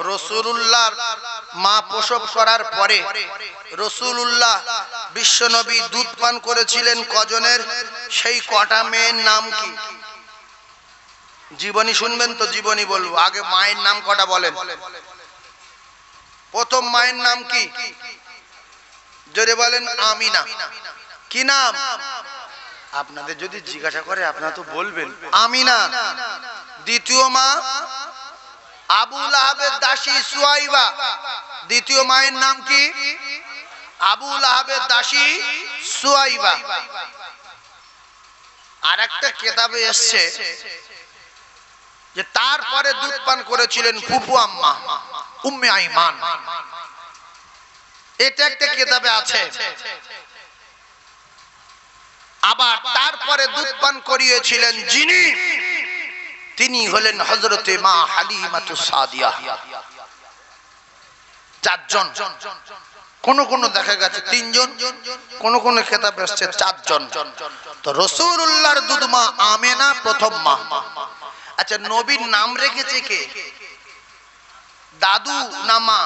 রাসূলুল্লাহর মা প্রসব করার পরে রাসূলুল্লাহ বিশ্বনবী দুধ পান করেছিলেন কজনের, সেই কটা মেয়ের নাম কি? জীবনী শুনবেন তো? জীবনী বলবো, আগে মায়ের নাম কটা বলেন। প্রথম মায়ের নাম কি? জোরে বলেন। আমিনা। কি নাম? আপনাদের যদি জিজ্ঞাসা করে আপনারা তো বলবেন আমিনা। দ্বিতীয় মা আবু লাহাবের দাসী সুয়াইবা। দ্বিতীয় মায়ের নাম কি? আবু লাহাবের দাসী সুয়াইবা। আর একটা কিতাবে এসছে যে তারপরে দুধ পান করেছিলেন ফুফু আম্মা উম্মে আইমান। এটা একটা কিতাবে আছে। আবার তারপরে দুধ পান করিয়েছিলেন যিনি, তিনি হলেন হযরতে মা হালিমাতুস সাদিয়া। চারজন, কোন কোন দেখা গেছে তিনজন, কোন কোন খেতাবে আসছে চারজন। তো রাসূলুল্লাহর দুধ মা আমেনা প্রথম মা। আচ্ছা, নবীর নাম রেখেছে কে? দাদু না মা?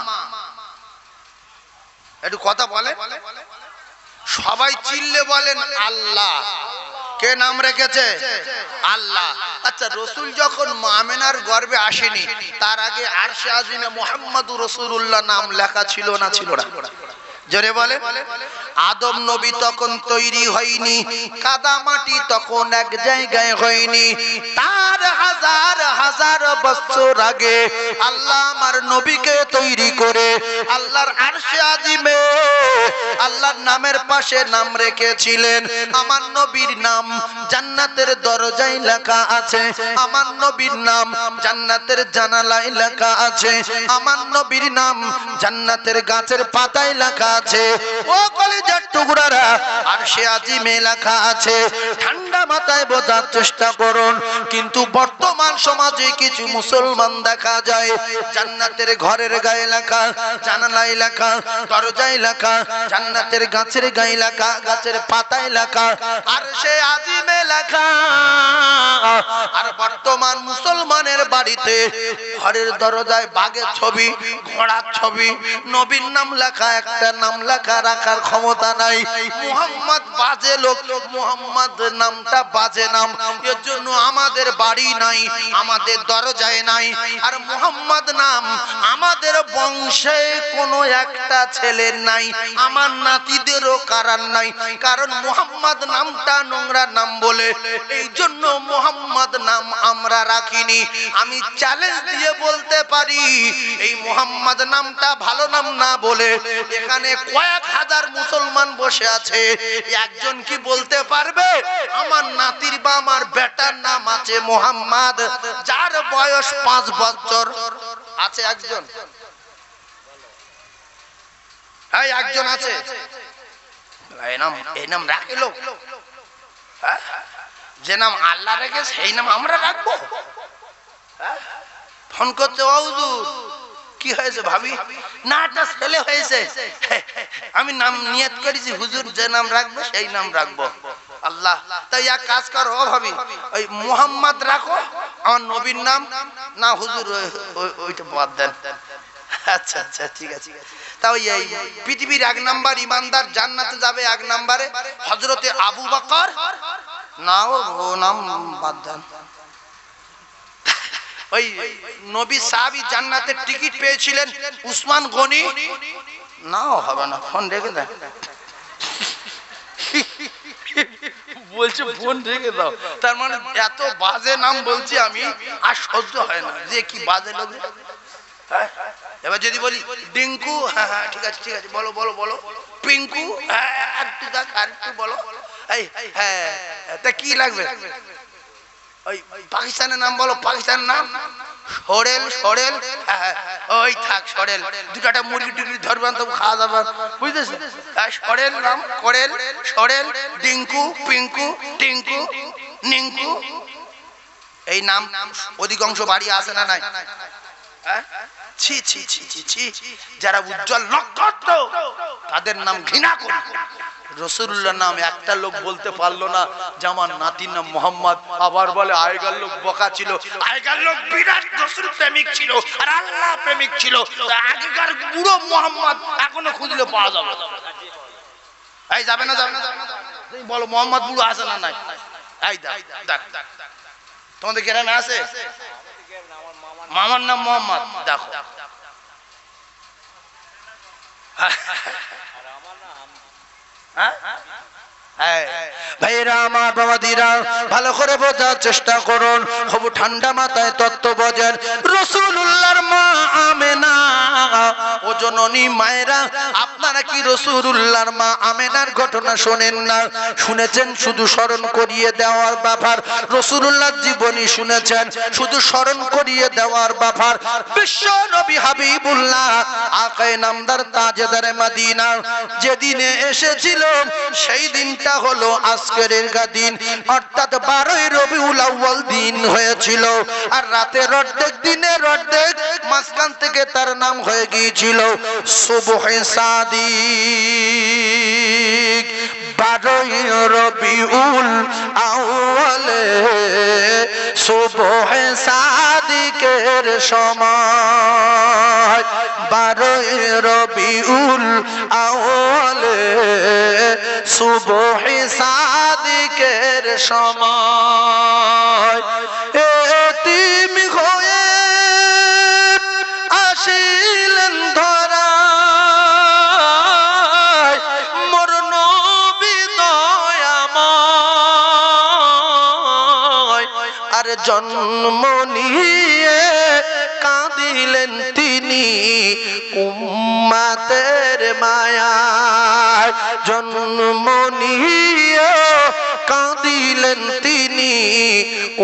একটু কথা বলে, সবাই চিল্লে বলেন আল্লাহ। কে নাম রেখেছে? আল্লাহ। আচ্ছা, রাসূল যখন আমেনার গর্ভে আসেনি তার আগে আরশে আজিমে মুহাম্মাদুর রাসূলুল্লাহ নাম লেখা ছিল না ছিল না? জোরে বলে। আদম নবী তখন তৈরি হয়নি, কাদা মাটি তখন এক জায়গায় হয়নি। তার হাজার হাজার বছর আগে আল্লাহ আমার নবীকে তৈরি করে আল্লাহর আরশে আজিমে আল্লাহর নামের পাশে নাম রেখেছিলেন। আমার নবীর নাম জান্নাতের দরজায় লেখা আছে, আমার নবীর নাম জান্নাতের জানালায় লেখা আছে, আমার নবীর নাম জান্নাতের গাছের পাতায় লেখা আছে। ও কলিজার টুকরারা, আরশে আজিমে লেখা আছে। ঠান্ডা মাথায় বোঝার চেষ্টা করুন। কিন্তু বর্তমান সমাজে কিছু মুসলমান দেখা যায় জান্নাতের ঘরের গায়ে লেখা, জানালায় লেখা, দরজায় লেখা, জান্নাতের গাছের গায়ে লেখা, গাছের পাতায় লেখা, আরশে আজিমে লেখা। আর বর্তমান মুসলমানের বাড়িতে ঘরের দরজায় বাঘের ছবি, ঘোড়ার ছবি, নবীর নাম লেখা একটা নাম লেখা রাখার ক্ষমতা নাই। মুহাম্মদ বাজে লোক, মুহাম্মদ নামটা বাজে নাম, এর জন্য আমাদের বাড়ি নাই, আমাদের দরজায় নাই। আর মুহাম্মদ নাম আমাদের বংশে কোনো একটা ছেলের নাই, আমার নাতিদেরও কারার নাই, কারণ মুহাম্মদ নামটা নোংরা নাম বলে এই জন্য মুহাম্মদ নাম আমরা রাখিনি। আমি চ্যালেঞ্জ দিয়ে বলতে পারি এই মুহাম্মদ নামটা ভালো নাম না বলে এখানে কয়েক হাজার মুসলমান বসে আছে, একজন কি বলতে পারবে আমার নাতির বা আমার বেটার নাম আছে মুহাম্মদ, যার বয়স 5 বছর আছে? একজন? হ্যাঁ, একজন আছে। এই নাম রাখে লোক? যে নাম আল্লাহ রেখে সেই নাম আমরা রাখবো? ফোন করতে, ও হুজুর কি হয়েছে ভাবি? না, একটা ছেলে হয়েছে, আমি নাম নিয়ত করেছি হুজুর যে নাম রাখবো সেই নাম রাখবো। আল্লাহ, তাই এক কাজ করো ও ভাবি, ওই মুহাম্মদ রাখো, আমার নবীর নাম না হুজুর ওইটা বাদ দেন। আচ্ছা আচ্ছা, ঠিক আছে। তাও এই পৃথিবীর 1 নাম্বার ইমানদার জান্নাতে যাবে 1 নম্বরে হযরতে আবু বকর, না ও নাম বাদ দেন। ওই নবী সাহাবী জান্নাতের টিকিট পেয়েছিলেন উসমান গনি, নাও হবে না, ফোন রেখে দেন। বলছে ফোন রেখে দাও, তার মানে এত বাজে নাম বলছি আমি, আর সহ্য হয় না যে কি বাজে লোক। এবার যদি বলি ডিঙ্কু, হ্যাঁ হ্যাঁ ঠিক আছে ঠিক আছে, বলো বলো বলো। পিঙ্কু, হ্যাঁ একটু দেখ আর একটু বলো। এই হ্যাঁ, তা কি লাগবে? ওই পাকিস্তানের নাম বলো, পাকিস্তানের নাম সরেল, সরেল, ওই থাক সরেল, দুটাটা মুরগি টুরগি ধরবেন তবু খাওয়া যাবে, বুঝতেছ? সরেল নাম, করেল, সরেল, ডিঙ্কু, পিঙ্কু, টিঙ্কু, নিঙ্কু, এই নাম অধিকাংশ বাড়ি আছে না নাই? ছি ছি ছি ছি ছি, যারা উজ্জ্বল নক্ষত্র তাদের নাম ঘৃণা করি। রাসূলুল্লাহর নাম একটা লোক বলতে পারলো না যে আমার নাতির নাম মোহাম্মদ। আবার বলে আগেকার লোক বোকা ছিল, আগেকার লোক বিরাট রাসূল প্রেমিক ছিল আর আল্লাহ প্রেমিক ছিল। আগেকার বুড়ো মোহাম্মদ এখনো খুঁজলে পাওয়া যাবে। এই যাবে না যাবে না তুমি বলো মোহাম্মদ বুড়ো আছে না নাই? এই দেখ তোমাদের গ্রামে আছে? মামার নাম মোহাম্মদ। দেখো ভাইরা আমার, বাবাদিরা ভালো করে বোঝার চেষ্টা করুন, খুব ঠান্ডা মাথায় তত্ত্ব বোঝেন। রাসূলুল্লাহর মা আমেনা, ও জননী মায়েরা, আপনারা কি রাসূলুল্লাহর মা আমেনার ঘটনা শোনেন না? শুনেছেন শুধু স্মরণ করিয়ে দেওয়ার ব্যাপার। রাসূলুল্লাহর জীবনী শুনেছেন শুধু স্মরণ করিয়ে দেওয়ার ব্যাপার। বিশ্ব নবী হাবিবুল্লাহ আকায়ে নামদার তাজেদারে মদিনা যেদিনে এসেছিল সেই দিনটা হলো আজকের দিন, অর্থাৎ 12ই রবিউল আউয়াল দিন হয়েছিল। আর রাতের অর্ধেক দিনের অর্ধেক মাঝখান থেকে তার নাম হয়ে গিয়েছিল সুবহে সাদিক। 12ই রবিউল আউয়ালে সুবহে সাদিকের সময়, 12ই রবিউল আউয়ালে সুবহে সাদিকের সময়। এতিম হয়ে আসিলেন ধরায় মোর নবী দয়াময়, আর জন্ম নিয়ে কাঁদিলেন তিনি উম্মতের মায়ায়। জন্ম নিয়ে কাঁদিলেন তিনি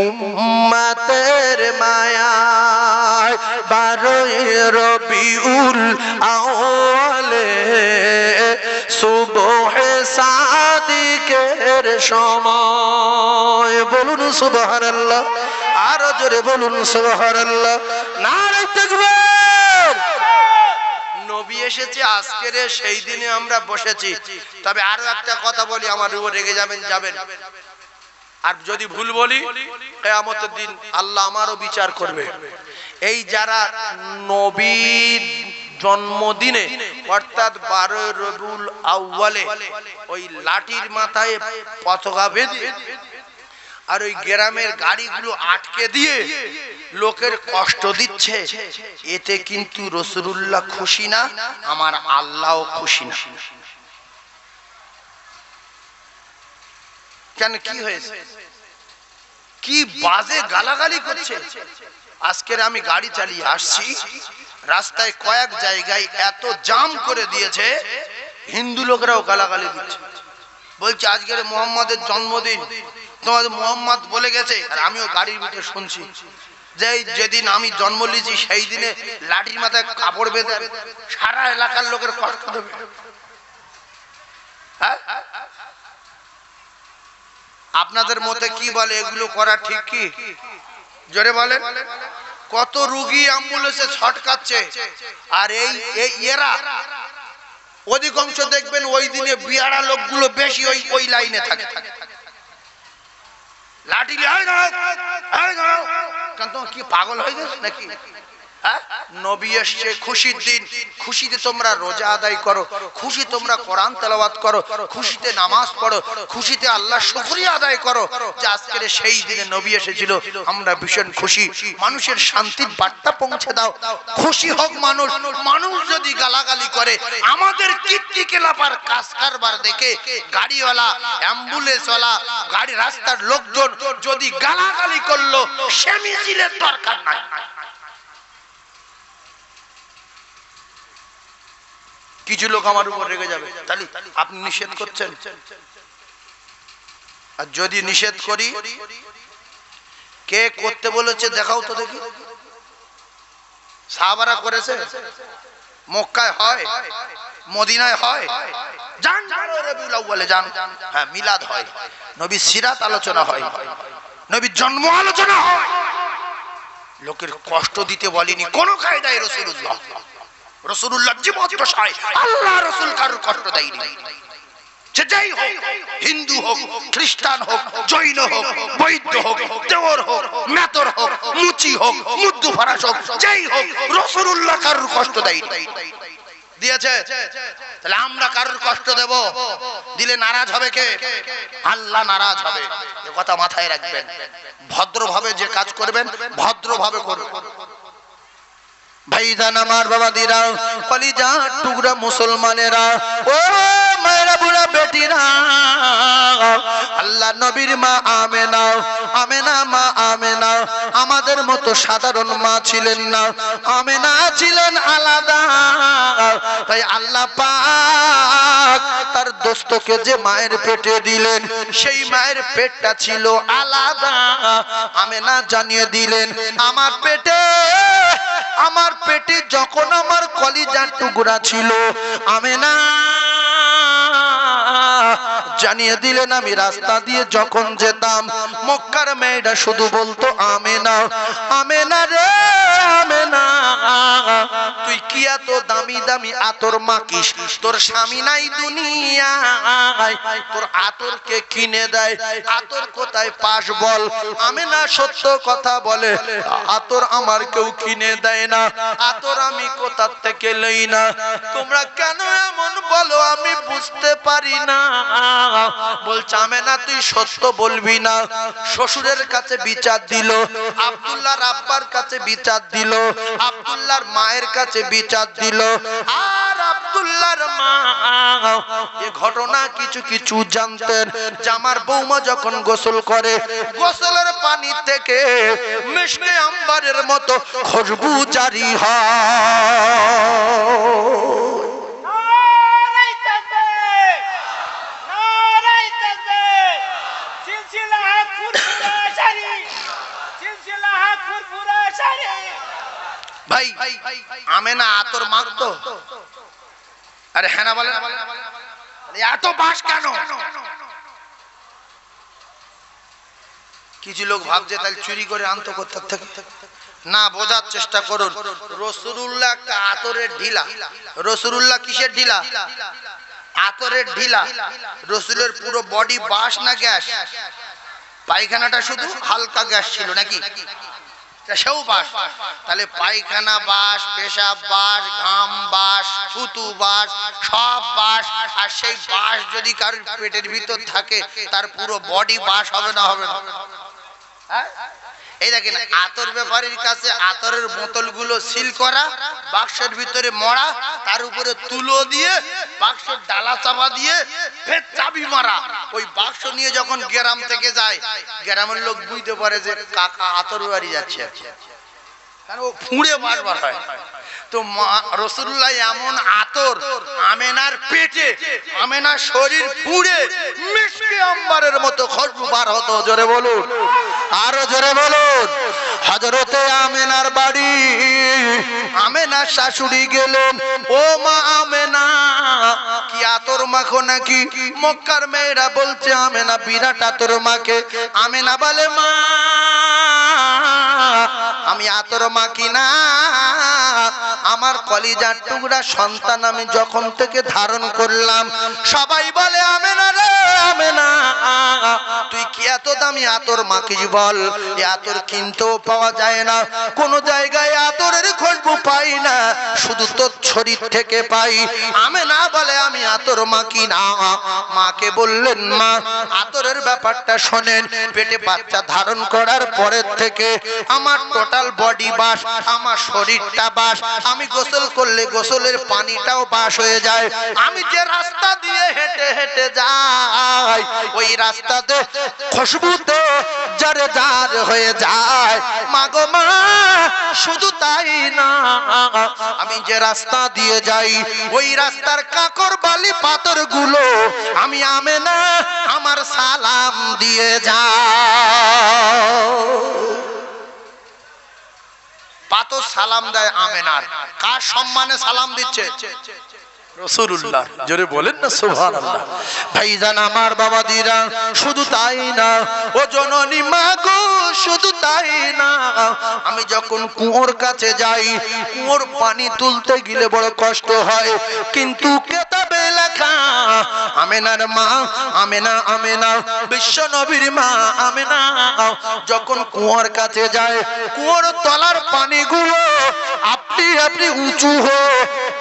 উম্মতের মায়ায়। 12ই রবিউল আউয়ালে সুবহে সাদিকের সময়। বলুন সুবহানাল্লাহ, আরো জোরে বলুন সুবহানাল্লাহ, নারে তাকবীর। নবী এসেছে আজকের সেই দিনে আমরা বসেছি। তবে আরো একটা কথা বলি, আমার উপর রেগে যাবেন আর যদি ভুল বলি কিয়ামতের দিন আল্লাহ আমারও বিচার করবে। এই যারা নবীর জন্মদিনে অর্থাৎ 12ই রবিউল আউয়ালে ওই লাঠির মাথায় পতাকা বেঁধে আর ওই গ্রামের গাড়িগুলো আটকে দিয়ে লোকের কষ্ট দিচ্ছে, এতে কিন্তু রাসূলুল্লাহ খুশি না, আমার আল্লাহও খুশি না। কেন, কি হয়েছে? কি বাজে গালাগালি করছে। আজকের আমি গাড়ি চালিয়ে আসছি, রাস্তায় কয়েক জায়গায় এত জাম করে দিয়েছে, হিন্দু লোকরাও গালাগালি দিচ্ছে। বলছে আজকের মুহাম্মাদের জন্মদিন, তোমাদের মুহাম্মদ বলে গেছে। আর আমিও গাড়ির ভিতরে শুনছি যে যেদিন আমি জন্ম নিয়েছি সেই দিনে লাঠির মাথায় কাপড় বেঁধে সারা এলাকার লোকের কষ্ট দেবে। আপনাদের মতে কি বলে এগুলো করা ঠিক? কি জোরে বলেন। কত রোগী অ্যাম্বুলেন্সে ছটকাচ্ছে, আর এই এরা অধিকাংশ দেখবেন ওই দিনে বিয়ারা লোকগুলো বেশি ওই লাইনে থাকে। লাঠি কি পাগল হয়ে গেছে নাকি? নবী এসেছে খুশির দিন, খুশিতে তোমরা রোজা আদায় করো, খুশি তোমরা কোরআন তেলাওয়াত করো, খুশিতে নামাজ পড়ো, খুশিতে আল্লাহর শুকরিয়া আদায় করো যে আজকের সেই দিনে নবী এসেছিল। আমরা ভীষণ খুশি। মানুষের শান্তির বার্তা পৌঁছে দাও, খুশি হোক মানুষ। মানুষ যদি গালাগালি করে, আমাদের কীর্তিকেলাপার কাজ কারবার দেখে গাড়িওয়ালা, অ্যাম্বুলেন্সওয়ালা, গাড়ি রাস্তার লোকজন যদি গালাগালি করলো, সে মিছিলের দরকার নাই। কিছু লোক আমার উপর রেগে যাবে, তাহলে আপনি নিষেধ করছেন। আর যদি নিষেধ করি, কে করতে বলেছে দেখাও তো দেখি। সাহাবারা করেছে? মক্কায় হয়, মদিনায় হয়, জান রবিউল আউয়ালে জান, হ্যাঁ মিলাদ হয়, নবীর সিরাত আলোচনা হয়, নবীর জন্ম আলোচনা হয়। লোকের কষ্ট দিতে বলিনি কোন কায়দায়। রাসূলুল্লাহ রাসূলুল্লাহ জীবদ্দশায় আল্লাহ রাসূল কারোর কষ্ট দেয়নি। যে যাই হোক, হিন্দু হোক, খ্রিস্টান হোক, জৈন হোক, বৌদ্ধ হোক, দেওর হোক, মেতর হোক, মুচি হোক, মুদ্দু ফরাস হোক, যাই হোক, রাসূলুল্লাহ কারোর কষ্ট দেয়নি। দিয়েছে? তাহলে আমরা কারোর কষ্ট দেব? দিলে নারাজ হবে কে? আল্লাহ নারাজ হবে। এ কথা মাথায় রাখবেন। ভদ্রভাবে যে কাজ করবেন ভদ্রভাবে করবেন। ভাইজান আমার, বাবাদিরা, কলিজা টুকরা মুসলমানেরা, ও মায়েরা, বুড়া বেটিরা, আল্লাহ নবীর মা আমেনা, আমেনা মা আমেনা আমাদের মতো সাধারণ মা ছিলেন না। আমেনা ছিলেন আলাদা। তাই আল্লাহ পাক তার দোস্তকে যে মায়ের পেটে দিলেন, সেই মায়ের পেটটা ছিল আলাদা। আমেনা জানিয়ে দিলেন, আমার পেটে যখন আমার কলিজার টুকরা ছিল, আমেনা জানিয়ে দিলেন, আমি রাস্তা দিয়ে যখন যেতাম, মক্কার মেয়েরা শুধু বলতো আমেনা, আমেনা রে আমেনা, তুই কি এত দামি দামি আতর মাখিস? তোর স্বামী নাই দুনিয়ায়, তোর আতরকে কিনে দেয়। আতর কোথায় পাস বল? আমেনা সত্য কথা বলে, আতর আমার কেউ কিনে দেয় না, আতর আমি কোথা থেকে লই না। তোমরা কেন এমন বলো আমি বুঝতে পারি না। বলছে আমেনা তুই সত্য বলবি না। শ্বশুরের কাছে বিচার দিল, আব্দুল্লাহর আব্বার কাছে বিচার দিল, আব্দুল্লাহর মায়ের কাছে বিচার দিল। আর আব্দুল্লাহর মা এই ঘটনা কিছু কিছু জানতেন যে আমার বৌমা যখন গোসল করে, গোসলের পানি থেকে মিশকে আম্বারের মতো খুশবু জারি হয়। ভাই আমেনা আতর মাখতো? আরে হ্যাঁ না বলে, এত বাস কেন? কিছু লোক ভাবছে তাহলে চুরি করে আনতো কোথা থেকে। না, বোঝার চেষ্টা করুন। রাসূলুল্লাহ একটা আতরের ঢিলা। রাসূলুল্লাহ কিসের ঢিলা? আতরের ঢিলা। রাসূলের পুরো বডি বাস না গ্যাস? পায়খানাটা শুধু হালকা গ্যাস ছিল নাকি? সেও বাস। তাহলে পায়খানা বাস, পেশাব বাস, ঘাম বাস, থুতু বাস, সব বাস। আর সেই বাস যদি কারোর পেটের ভিতর থাকে, তার পুরো বডি বাস হবে না হবে না? এই দেখেন, আতর ব্যাপারীর কাছে আতরের বোতলগুলো সিল করা, বাক্সের ভিতরে মরা, তার উপরে তুলো দিয়ে বাক্সের ডালা চাপা দিয়ে ফের চাবি মারা। ওই বাক্স নিয়ে যখন গ্রাম থেকে যায়, গ্রামের লোক বুঝতে পারে যে কাকা আতর বাড়ি যাচ্ছে, কারণ ও ফুঁড়ে বারবার হয়। তো রাসূলুল্লাহ এমন আতর আমেনার পেটে, আমেনার শরীর পুড়ে মিশকে আম্বারের মতো খুশবু বার হতো। জোরে বলুন, আরো জোরে বলুন। হযরতে আমেনার বাড়ি, আমেনার শাশুড়ি গেলেন, ও মা আমেনা কি আতর মাখো নাকি? মক্কার মেয়েরা বলছে আমেনা বিরাট আতর মাখে। আমেনা বলে, মা আমি আতর মাখি না, আমার কলিজার টুকরা সন্তান আমি যখন থেকে ধারণ করলাম, সবাই বলে আমেনা রে আমেনা তুই কি এত দামি আতর মাখিস বল? এই আতর কিনতেও পাওয়া যায় না, কোন জায়গায় আতরের খুশবু পাই না, শুধু তোর শরীর থেকে পাই। আমেনা বলে আমি আতর মাখি না। মাকে বললেন, মা আতরের ব্যাপারটা শোনেন, পেটে বাচ্চা ধারণ করার পরের থেকে আমার টোটাল বডি বাস, আমার শরীরটা বাস। আমি গোসল করলে গোসলের পানিটাও বাস হয়ে যায়। আমি যে রাস্তা দিয়ে হেঁটে হেঁটে যাই, ওই রাস্তাতে খুশবুতে জারে জার হয়ে যায়। মাগো মা, শুধু তাই না, আমি যে রাস্তা দিয়ে যাই, ওই রাস্তার কাকর বালি পাথর গুলো আমি আমেনা আমার সালাম দিয়ে যাই। পাথর সালাম দেয় আমেনার। কার সম্মানে সালাম দিচ্ছে? রাসূলুল্লাহ, জোরে বলেন না সুবহানাল্লাহ। ভাইজান আমার বাবাদিরা, শুধু তাই না ও জননী মা গো, শুধু তাই না, আমি যখন কুয়োর কাছে যাই, কুয়োর পানি তুলতে গেলে বড় কষ্ট হয়, কিন্তু কিতাবে লেখা আমেনার মা আমেনা বিশ্ব নবীর মা আমেনা যখন কুয়োর কাছে যায়, কুয়োর তলার পানিগুলো আপনি উঁচু হয়ে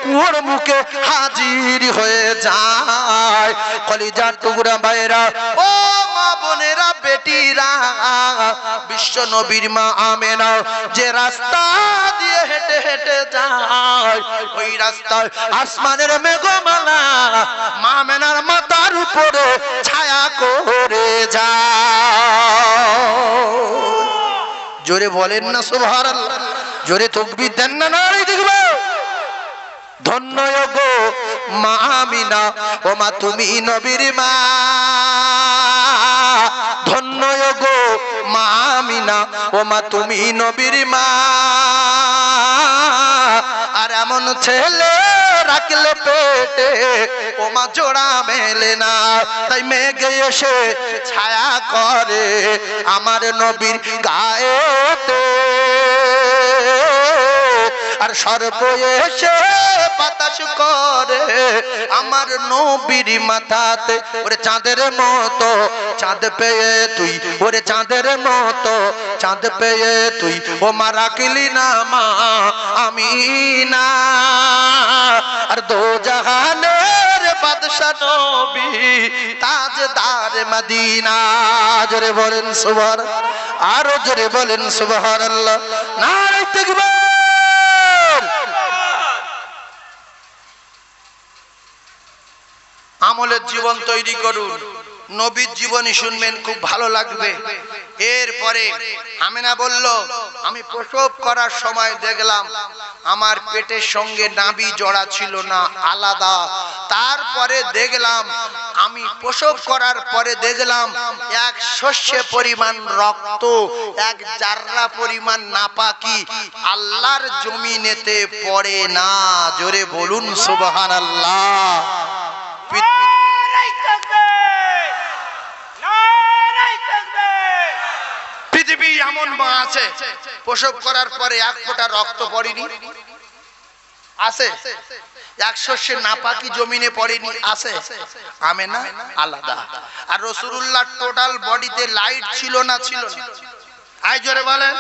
কুয়োর মুখে হাজির হয়ে যায়। কলিজার টুকরা ভাইরা, ও মা বোনেরা, বেটিরা, বিশ্ব নবীর মা আমেনা যে রাস্তা দিয়ে হেঁটে হেঁটে যায়, ওই রাস্তায় আসমানের মেঘমালা মা আমেনার মাথার উপরে ছায়া করে যায়। জোরে বলেন না সুবহানাল্লাহ, জোরে তাকবীর দেন না, নারে দেখবে। ধন্য গো মা আমিনা, ও মা তুমি নবীর মা, ধন্য গো মা আমিনা, ও মা তুমি নবীর মা। আর এমন ছেলে রাখলে পেটে ও মা জোড়া মেলে না, তাই মেঘে এসে ছায়া করে আমার নবীর গায়েতে, আর সর্প এসে বাতাস করে আমার নবীর মাথাতে। ওরে চাঁদের মতো চাঁদ পেয়ে তুই, ওরে চাঁদের মতো চাঁদ পেয়ে তুই ও মা রাখলি না মা আমিনা। আর দো জাহানের বাদশা নবী তাজদার মদিনা। জোরে বলেন সুবহানাল্লাহ, আরো জোরে বলেন সুবহানাল্লাহ, নারে তাকবীর। আমলের জীবন তৈরি করুন, নবীর জীবনী শুনবেন, খুব ভালো লাগবে। এরপরে আমেনা বলল, আমি প্রসব করার সময় দেখলাম আমার পেটের সঙ্গে নাভি জড়া ছিল না, আলাদা। তারপরে দেখলাম আমি প্রসব করার পরে দেখলাম এক শস্য পরিমাণ রক্ত, এক জাররা পরিমাণ নাপাকি আল্লাহর জমিনেতে পড়ে না। জোরে বলুন সুবহানাল্লাহ। পৃথিবী এমন মা আছে প্রসব করার পরে এক ফোঁটা রক্ত পড়েনি, আছে। এক শস্যের নাপাকি জমিনে পড়েনি, আছে। আমেনা আলাদা। আর রাসূলুল্লাহ টোটাল বডিতে লাইট ছিল না, ছিল না। আই জোরে বলেন।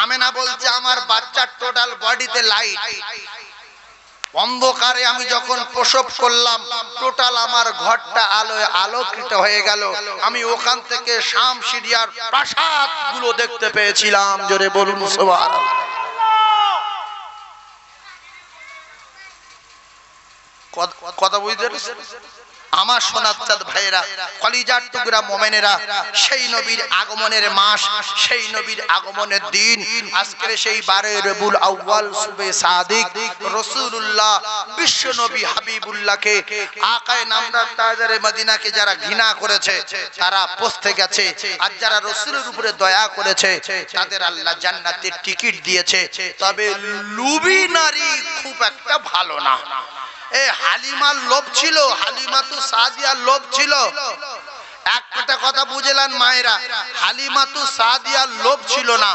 আমেনা বলছে আমার বাচ্চার টোটাল বডিতে লাইট। অন্ধকারে আমি যখন প্রসব করলাম, টোটাল আমার ঘরটা আলোয় আলোকিত হয়ে গেল। আমি ওখান থেকে শাম সিরিয়ার প্রাসাদ গুলো দেখতে পেয়েছিলাম। জোরে বলুন সুবহানাল্লাহ। কথা বুঝতে পারছেন আমার সোনার চাঁদ ভাইয়েরা, কলিজার টুকরা মোমেনেরা, সেই নবীর আগমনের মাস, সেই নবীর আগমনের দিন, আজকের সেই 12 রবিউল আউয়াল সুবে সাদিক, রাসূলুল্লাহ বিশ্ব নবী হাবিবুল্লাহকে, আকায়ে নামদার তাজদারে মদিনাকে যারা ঘৃণা করেছে তারা পৌঁছে গেছে, আর যারা রাসূলের উপরে দয়া করেছে তাদের আল্লাহ জান্নাতের টিকিট দিয়েছে। তবে লুবি নারী খুব একটা ভালো না। হালিমার লোভ ছিল, হালিমাতু সাদিয়ার লোভ ছিল। একটা কথা বুঝলেন মায়েরা, হালিমাতু সাদিয়ার লোভ ছিল না।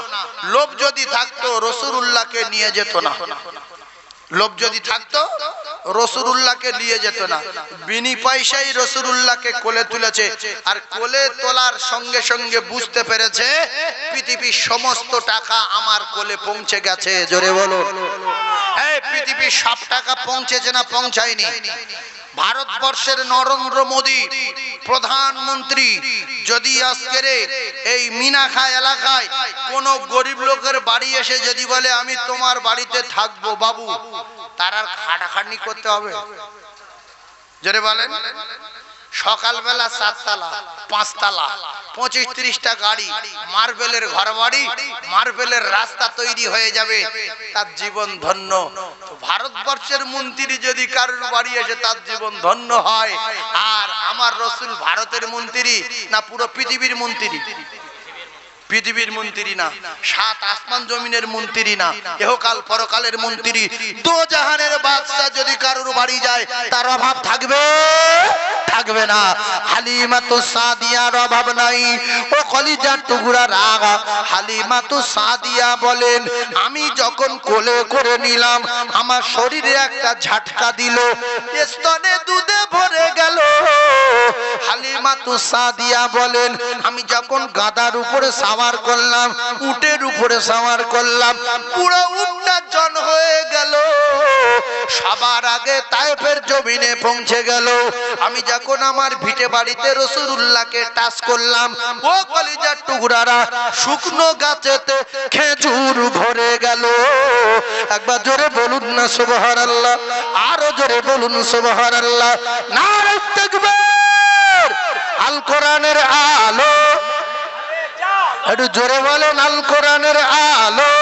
লোভ যদি থাকতো রাসূলুল্লাহকে নিয়ে যেত না। লোভ যদি থাকতো রাসূলুল্লাহকে নিয়ে যেত না। বিনি পয়সায় রাসূলুল্লাহকে কোলে তুলেছে, আর কোলে তোলার সঙ্গে সঙ্গে বুঝতে পেরেছে পৃথিবীর সমস্ত টাকা আমার কোলে পৌঁছে গেছে। জোরে বলো। এই পৃথিবীর সব টাকা পৌঁছেছে না পৌঁছায়নি? ভারতবর্ষের নরেন্দ্র মোদী প্রধানমন্ত্রী যদি আজকের এই মিনাখা এলাকায় কোন গরিব লোকের বাড়ি এসে যদি বলে আমি তোমার বাড়িতে থাকবো বাবু, তার আর খাটাখাটনি করতে হবে? জোরে বলেন। সকালবেলা 7 তালা 5 তালা 25-30টা গাড়ি, মার্বেলের ঘর বাড়ি, মার্বেলের রাস্তা তৈরি হয়ে যাবে, তার জীবন ধন্য। ভারতবর্ষের মন্ত্রী যদি কারোর বাড়ি এসে তার জীবন ধন্য হয়, আর আমার রাসূল ভারতের মন্ত্রী না পুরো পৃথিবীর মন্ত্রী? পৃথিবীর মন্ত্রী না, সাত আসমান জমিনের মন্ত্রী না, ইহকাল পরকালের মন্ত্রী, দোজাহানের বাদশা যদি কারোর বাড়ি যায় তার অভাব থাকবে? থাকবে না। হালিমাতু সাদিয়ার অভাব নাই। ও কলিজার টুকরা রাগা, হালিমাতু সাদিয়া বলেন, আমি যখন কোলে করে নিলাম আমার শরীরে একটা ঝাটকা দিল, স্তনে দুধে ভরে গেল। হালিমাতু সাদিয়া বলেন, আমি যখন গাদার উপরে সাওয়ার করলাম, উটের উপরে সাওয়ার করলাম, পুরো উটটা জন হয়ে গেল। সবার আগে তায়েফের জমিনে পৌঁছে গেল। আমি যখন আমার ভিটে বাড়িতে রাসূলুল্লাহকে টাচ করলাম, ও কলিজার টুকরারা, শুকনো গাছেতে খেজুর ভরে গেল। একবার জোরে বলুন না সুবহানাল্লাহ, আরো জোরে বলুন সুবহানাল্লাহ। নারে তাকবীর। আল কোরআনের আলো, একটু জোরে বলেন, আল কোরআনের আলো,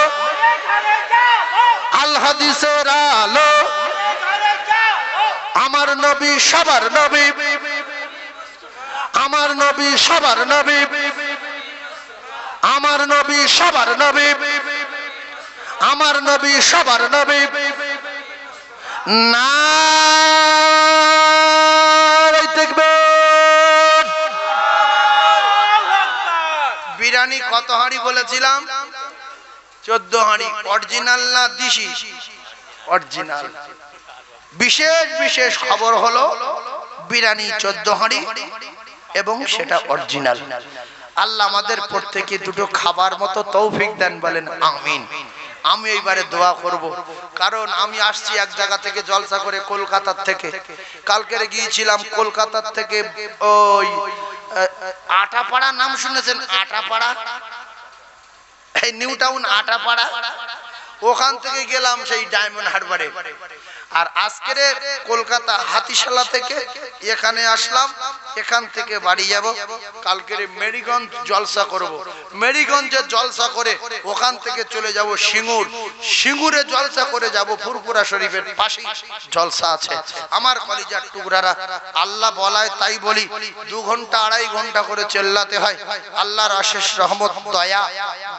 আল হাদিসের আলো। আমার নবী সবার নবী, আমার নবী সবার নবী, আমার নবী সবার নবী, আমার নবী সবার নবী। নারে তাকবীর। বিরিয়ানি কত হাঁড়ি বলেছিলাম? 14 হাঁড়ি। অরিজিনাল না দিশি? অরিজিনাল। বিশেষ বিশেষ খবর হলো বিরিয়ানি 14 হাঁড়ি এবং সেটা অরিজিনাল। আল্লাহ আমাদের প্রত্যেককে দুটো খাবার মতো তৌফিক দেন, বলেন আমিন। আমি এইবারে দোয়া করব, কারণ আমি আসছি এক জায়গা থেকে জলসা করে, কলকাতার থেকে। কালকেরে গিয়েছিলাম কলকাতার থেকে ওই আটাপাড়া, নাম শুনেছেন? আটাপাড়া, এই নিউ টাউন আটাপাড়া, ওখান থেকে গেলাম সেই ডায়মন্ড হারবারে। আর আজকের কলকাতা হাতিশালা থেকে এখানে আসলাম, এখান থেকে বাড়ি যাব। কালকের মেরিগঞ্জ জলসা করব, মেরিগঞ্জে জলসা করে ওখান থেকে চলে যাব সিঙ্গুর, সিঙ্গুরে জলসা করে যাব ফুরফুরা শরীফের পাশে জলসা আছে। আমার কলিজার টুকরারা, আল্লাহ বলায় তাই বলি, 2 ঘন্টা 2.5 ঘন্টা করে চেল্লাতে হয়। আল্লাহর অশেষ রহমত দয়া,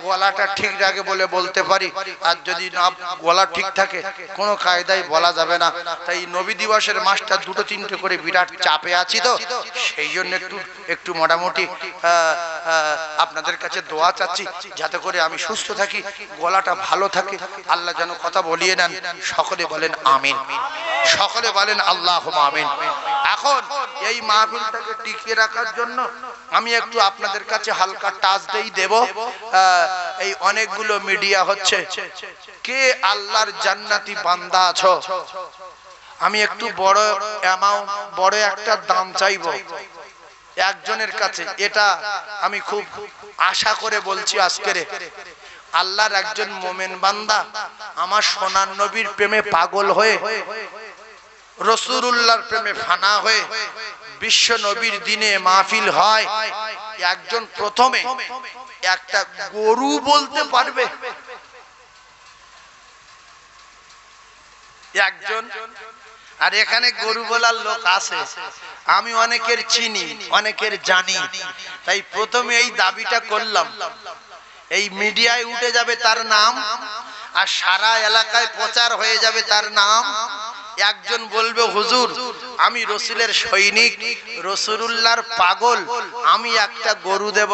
গলাটা ঠিক রাখে বলে বলতে পারি। আর যদি না গলা ঠিক থাকে কোনো কায়দায় বলা যাবে না। তাই নবী দিবসের মাসটা 2-3টে করে বিরাট চাপে আছি, তো সেই জন্য একটু মোটামুটি আপনাদের কাছে দোয়া চাচ্ছি, যাতে করে আমি সুস্থ থাকি, গলাটা ভালো থাকে। আল্লাহ যেন কথা বলিয়ে নেন। সকলে বলেন আমিন, সকলে বলেন আল্লাহুম্মা আমিন। এখন এই মাহফিলটাকে টিকিয়ে রাখার জন্য আমি একটু আপনাদের কাছে হালকা টাচ দেব। এই অনেকগুলো মিডিয়া হচ্ছে, কে আল্লাহর জান্নাতি বান্দা আছো? আমি একটু বড় অ্যামাউন্ট, বড় একটা দাম চাইবো একজনের কাছে। এটা আমি খুব আশা করে বলছি আজকেরে, আল্লাহর একজন মোমেন বান্দা আমার সোনার নবীর প্রেমে পাগল হয়ে, রাসূলুল্লাহর প্রেমে ফানা হয়ে, বিশ্ব নবীর দিনে মাহফিল হয়, একজন প্রথমে একটা গরু বলতে পারবে? একজন। আর এখানে গরু বলার লোক আছে, আমি অনেকের চিনি, অনেকের জানি। তাই প্রথমে এই দাবিটা করলাম, এই মিডিয়ায় উঠে যাবে তার নাম, আর সারা এলাকায় প্রচার হয়ে যাবে তার নাম। একজন বলবে, হুজুর আমি রসুলের সৈনিক, রাসূলুল্লাহর পাগল, আমি একটা গরু দেব।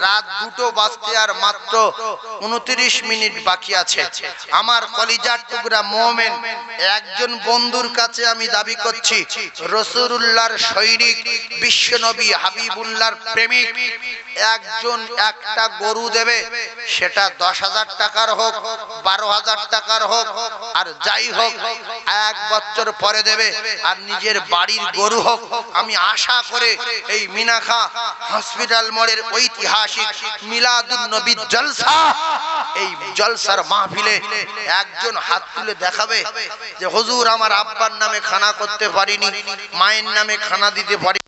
রাত 2টো বাজতে আর মাত্র 29 মিনিট বাকি আছে। আমার কলিজার টুকরা মুমিন একজন বন্ধুর কাছে আমি দাবি করছি, রাসূলুল্লাহর সৈনিক, বিশ্বনবী হাবিবুল্লাহর প্রেমিক একজন একটা গরু দেবে। সেটা 10,000 টাকার হোক, 12,000 টাকার হোক, আর যাই হোক 1 বছর পরে দেবে। আর নিজের বাড়ির গরু হোক। আমি আশা করে এই মিনাখা হসপিটাল মোড়ের ঐতিহাসিক মিলাদুন নবী জলসা, এই জলসার মাহফিলে একজন হাত তুলে দেখাবে যে হুজুর আমার আব্বার নামে খানা করতে পারিনি, মায়ের নামে খানা দিতে পারি,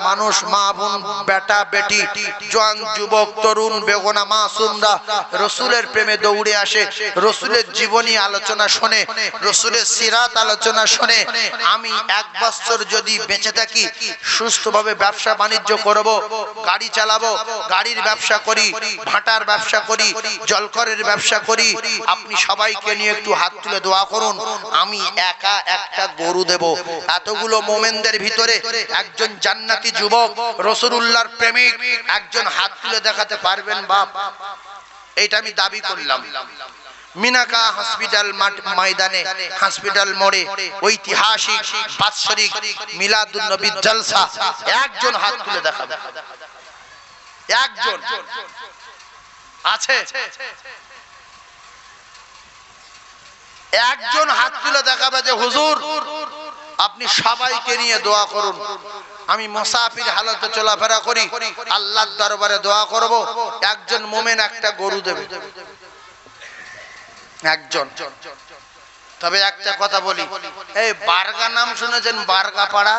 মানুষ, মা বোন, বেটা বেটি, জওয়ান যুবক তরুণ বেগনা মাসুমরা রসুলের প্রেমে দৌড়ে আসে, রসুলের জীবনী আলোচনা শোনে, রসুলের সিরাত আলোচনা শোনে। আমি 1 বছর যদি বেঁচে থাকি, সুস্থভাবে ব্যবসা বাণিজ্য করব, গাড়ি চালাবো, গাড়ির ব্যবসা করি, ভাটার ব্যবসা করি, জলকরের ব্যবসা করি, আপনি সবাইকে নিয়ে একটু হাত তুলে দোয়া করুন, আমি একা একটা গরু দেব। এতগুলো মোমেনদের ভিতরে একজন জান্নাতি যুবক রাসূলুল্লাহর প্রেমিক একজন হাত তুলে দেখাতে পারবেন বাপ? এইটা আমি দাবি করলাম। মিনাকা হসপিটাল ময়দানে, হসপিটাল মোড়ে ঐতিহাসিক বাৎসরিক মিলাদুন নবী জলসা, একজন হাত তুলে দেখাবে? একজন আছে? একজন হাত তুলে দেখাবে যে হুজুর আপনি সবাইকে নিয়ে দোয়া করুন, আমি মুসাফির হালতে চলাফেরা করি, আল্লাহর দরবারে দোয়া করব, একজন মুমিন একটা গরু দেবে? একজন। তবে একটা কথা বলি, এই বারগা নাম শুনেছেন? বারগা পাড়া,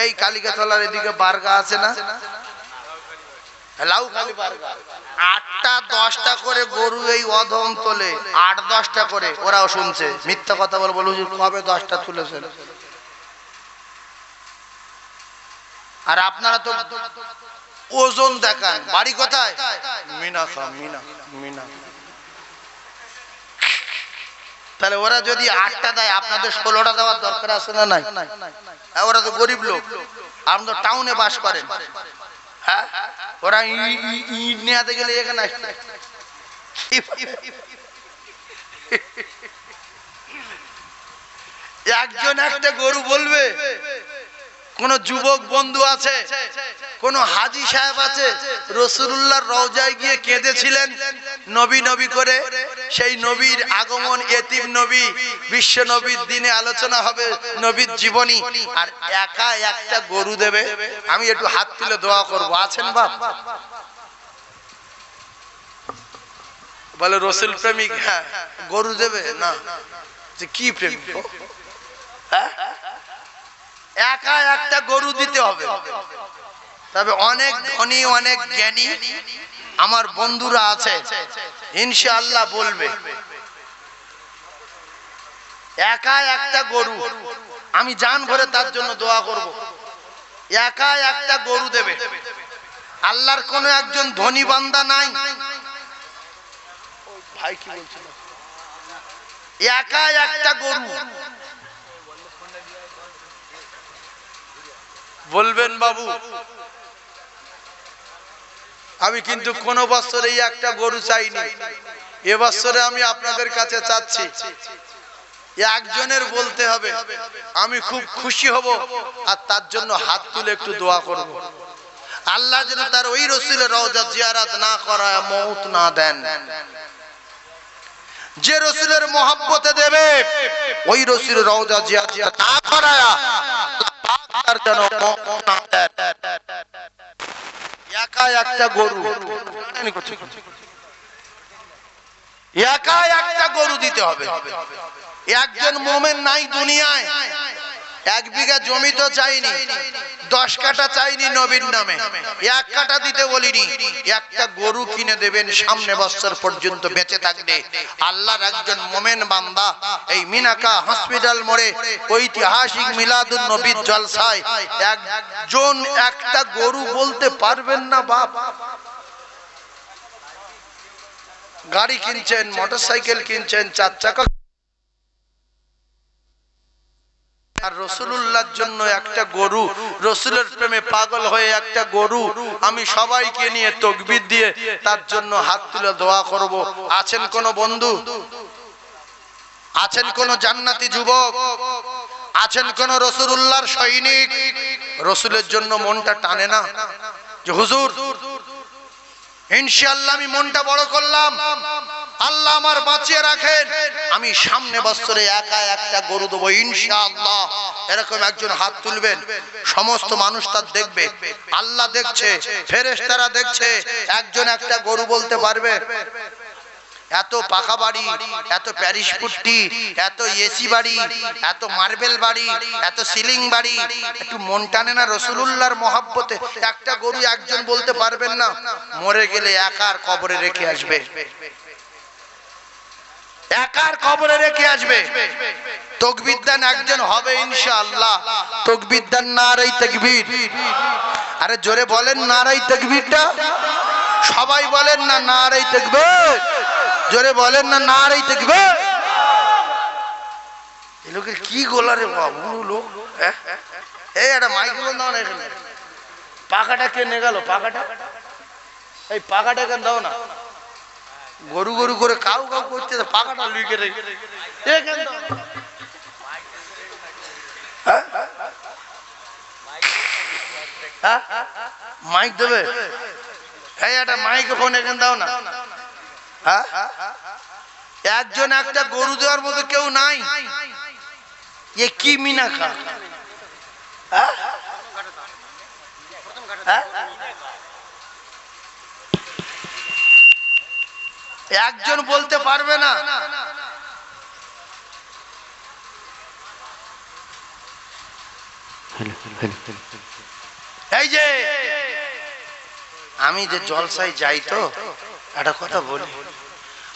এই কালিকাতলার এদিকে বারগা আছে না? লাউখালি বারগা, 8টা 10টা করে গরু এই অধম তোলে, 8-10টা করে। ওরাও শুনছে, মিথ্যা কথা বলে বলুন কবে 10টা তুলেছেন? আর আপনারা তো ওজন দেখান। বাড়ি কোথায়? মিনাখা। মিনা। তাহলে ওরা যদি 8টা দেয়, আপনাদের 16টা দেওয়ার দরকার আছে না নাই? ওরা তো গরিব লোক, আপনারা তো টাউনে বাস করেন। হ্যাঁ, ওরা ইট নিয়ে গেলে এখানে আসছে। একজন একটা গরু বলবে? কোন যুবক বন্ধু আছে, কোন হাজী সাহেব আছে রাসূলুল্লাহর রওজায় গিয়ে কেঁদেছিলেন নবী নবী করে? সেই নবীর আগমন, এতিম নবী, বিশ্ব নবীর দিনে আলোচনা হবে নবীর জীবনী, আর একা একটা গরু দেবে? আমি একটু হাত তুলে দোয়া করব, আছেন বাপ? বলে রাসূল প্রেমিক, হ্যাঁ গরু দেবে না? যে কি প্রেম? হ্যাঁ, একা একটা গরু দিতে হবে। তবে অনেক ধনী, অনেক জ্ঞানী আমার বন্ধুরা আছে, ইনশাআল্লাহ বলবে একা একটা গরু, আমি জান ভরে তার জন্য দোয়া করব, একা একটা গরু দেবে। আল্লাহর কোন একজন ধনী বান্দা নাই? ভাই কি বলছিল? একা একটা গরু বলবেন বাবু? আমি কিন্তু কোন বছরে এই একটা গরু চাইনি, এবছরে আমি আপনাদের কাছে চাচ্ছি একজনের বলতে হবে, আমি খুব খুশি হব, আর তার জন্য হাত তুলে একটু দোয়া করব, আল্লাহ যেন তার ওই রাসূলের রওজা জিয়ারত না করায় মওত না দেন। যে রাসূলের মহব্বতে দেবে, ওই রাসূলের রওজা জিয়ারত না করায় তার যেন মওত না দেন। একা একটা গরু, একা একটা গরু দিতে হবে। একজন মুমিন নাই দুনিয়ায়, 1 বিঘা জমি তো চাইনি, 10 কাঠা চাইনি নবীর নামে, 1 কাঠা দিতে বলিনি, একটা গরু কিনে দেবেন সামনে বছর পর্যন্ত বেঁচে থাকবে। আল্লাহর একজন মুমিন বান্দা এই মিনাকা হসপিটাল মোড়ে ঐতিহাসিক মিলাদুন নবী জলসায় একজন একটা গরু বলতে পারবেন না বাপ? গাড়ি কিনছেন, মোটরসাইকেল কিনছেন, 4 চাকা, আর রাসূলুল্লাহর জন্য একটা গরু, রাসূলের প্রেমে পাগল হয়ে একটা গরু, আমি সবাইকে নিয়ে তাকবীর দিয়ে তার জন্য হাত তুলে দোয়া করব। আছেন কোন বন্ধু? আছেন কোন জান্নাতি যুবক? আছেন কোন রাসূলুল্লাহর সৈনিক? রাসূলের জন্য মনটা টানে না যে হুজুর ইনশাআল্লাহ আমি মনটা বড় করলাম, আল্লাহ আমার বাঁচিয়ে রাখেন, আমি সামনে বছরে একা একটা গরু দেবো ইনশাআল্লাহ? এরকম একজন হাত তুলবেন, সমস্ত মানুষ তার দেখবে, আল্লাহ দেখছে, ফেরেশতারা দেখছে, একজন একটা গরু বলতে পারবে? এত পাকা বাড়ি, এত প্যারিস পুট্টি, এত এসি বাড়ি, এত মার্বেল বাড়ি, এত সিলিং বাড়ি, একটু মন টানে না রাসূলুল্লাহর মহব্বতে? একটা গরু একজন বলতে পারবেন না মরে গেলে একার কবরে রেখে আসবে, একার কবরে রেখে আসবে। তাকবীর দেন, একজন হবে ইনশাআল্লাহ। তাকবীর দেন, নারে তাকবীর। আরে জোরে বলেন নারে তাকবীরটা, সবাই বলেন না নারে তাকবীর, জোরে বলেন না নারে তাকবীর। এই লোকের কি গোলা রে বাবু লোক। এই একটা মাইক্রোফোন দাও না এখানে। পাকাটা কে নিয়ে গেল? পাকাটা, এই পাকাটা এখানে দাও না। গরু গরু করে কাউ কাউ করছে, পাকাটা লুকে রেখে এখানে দাও। মাইক দেবে? এই একটা মাইক্রোফোন এখানে দাও না। একজন একটা গরু দেওয়ার মতো কেউ নাই। এ কি মিনাখা? একজন বলতে পারবে না? এই যে আমি যে জলসায় যাই তো একটা কথা বলি,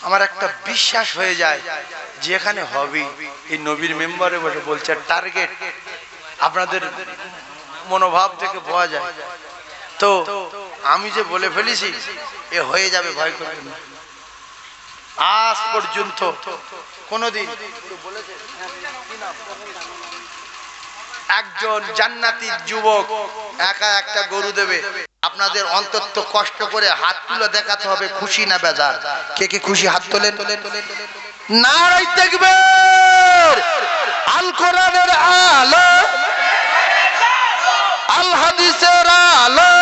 আমার একটা বিশ্বাস হয়ে যায় যে এখানে হবে। এই নবীর মেম্বারে বসে বলছে টার্গেট, আপনাদের মনোভাব থেকে বোঝা যায়। তো আমি যে বলে ফেলেছি এ হয়ে যাবে, ভয় করবেন না। আজ পর্যন্ত কোনদিন একজন জান্নাতি যুবক একা একটা গরু দেবে, আপনাদের অন্তত কষ্ট করে হাত তুলে দেখাতে হবে খুশি না বেজার। কে কে খুশি? হাত তোলেন। নারে তাকবীর। আল কোরআনের আলো, আল হাদিসের আলো,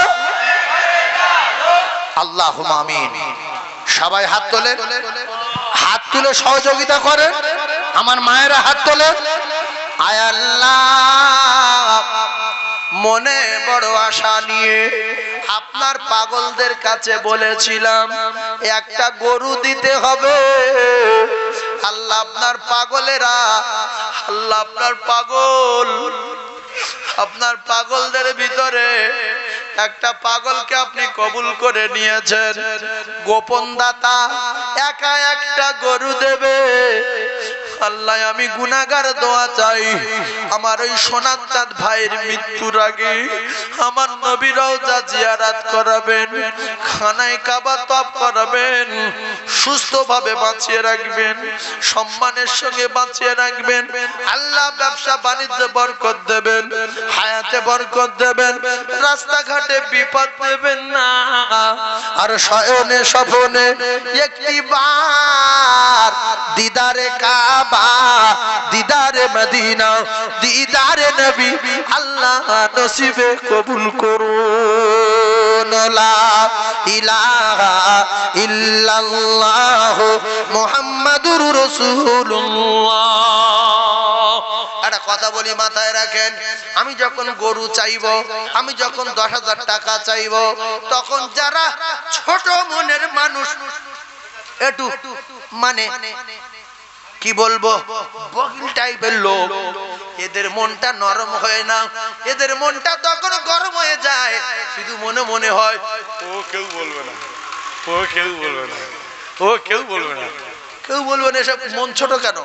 আল্লাহুম্মা আমিন। সবাই হাত তোলেন, হাত তুলে সহযোগিতা করেন। আমার মায়েরা হাত তোলেন। আয় আল্লাহ, মনে বড় আশা নিয়ে আপনার পাগলদের কাছে বলেছিলাম একটা গরু দিতে হবে। আল্লাহ আপনার পাগলেরা, আল্লাহ আপনার পাগল, আপনার পাগলদের ভিতরে একটা পাগলকে আপনি কবুল করে নিয়েছেন। গোপন দাতা একা একটা গরু দেবে। আল্লাহ আমি গুনাহগার, দোয়া চাই আমার ওই সোনার চাঁদ ভাইয়ের মৃত্যুর আগে আমার নবী রওজা জিয়ারত করাবেন, খানায় কাবা তওয়াফ করাবেন, সুস্থভাবে বাঁচিয়ে রাখবেন, সম্মানের সঙ্গে বাঁচিয়ে রাখবেন। আল্লাহ ব্যবসা বাণিজ্যে বরকত দেবেন, হায়াতে বরকত দেবেন, রাস্তাঘাটে বিপদ দেবেন না। আর শয়নে স্বপনে একটিবার দিদারে কাবা, দিদারে মদিনা, দিদারে নবী আল্লাহ নসিবে কবুল করুন। লা ইলাহা ইল্লাল্লাহ মুহাম্মাদুর রাসূলুল্লাহ। একটা কথা বলি, মাথায় রাখেন, আমি যখন গরু চাইব, আমি যখন 10,000 টাকা চাইব, তখন যারা ছোট মনের মানুষ, একটু মানে কি বলবো, বকিল টাইপের লোক, এদের মনটা নরম হয় না, এদের মনটা তখন গরম হয়ে যায়। শুধু মনে মনে হয় ও কেউ বলবে না, ও কেউ বলবে না, ও কেউ বলবে না, কেউ বলবে না। এসব মন ছোট কেন?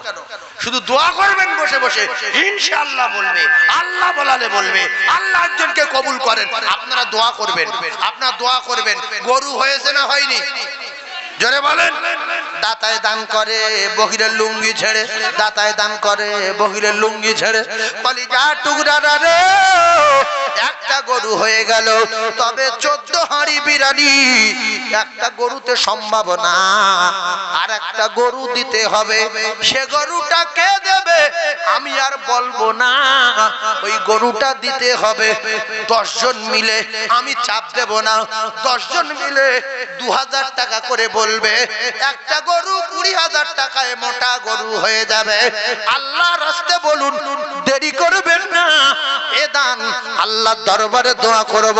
শুধু দোয়া করবেন বসে বসে, ইনশাআল্লাহ বলবে, আল্লাহ বলালে বলবে। আল্লাহ একজনকে কবুল করেন, আপনারা দোয়া করবেন, আপনারা দোয়া করবেন। গরু হয়েছে না হয়নি? জোরে বলেন। দাতায় দান করে বহিরের লুঙ্গি ছেড়ে, দাতায় দান করে বহিরের লুঙ্গি ছেড়ে। কলিজা টুকরা রে, একটা গরু হয়ে গেল, তবে 14 হাঁড়ি বিরিয়ানি একটা গরুতে সম্ভব না। আর একটা গরু দিতে হবে। সে গরুটা কে দেবে আমি আর বলবো না, ওই গরুটা দিতে হবে 10 জন মিলে। আমি চাপ দেব না, 10 জন মিলে 2000 টাকা করে বলবে। একটা গরু 20,000 টাকায় মোটা গরু হয়ে যাবে। আল্লাহর রাস্তায় বলুন, দেরি করবেন না। এ দান আল্লাহ আল্লাহর দরবারে দোয়া করব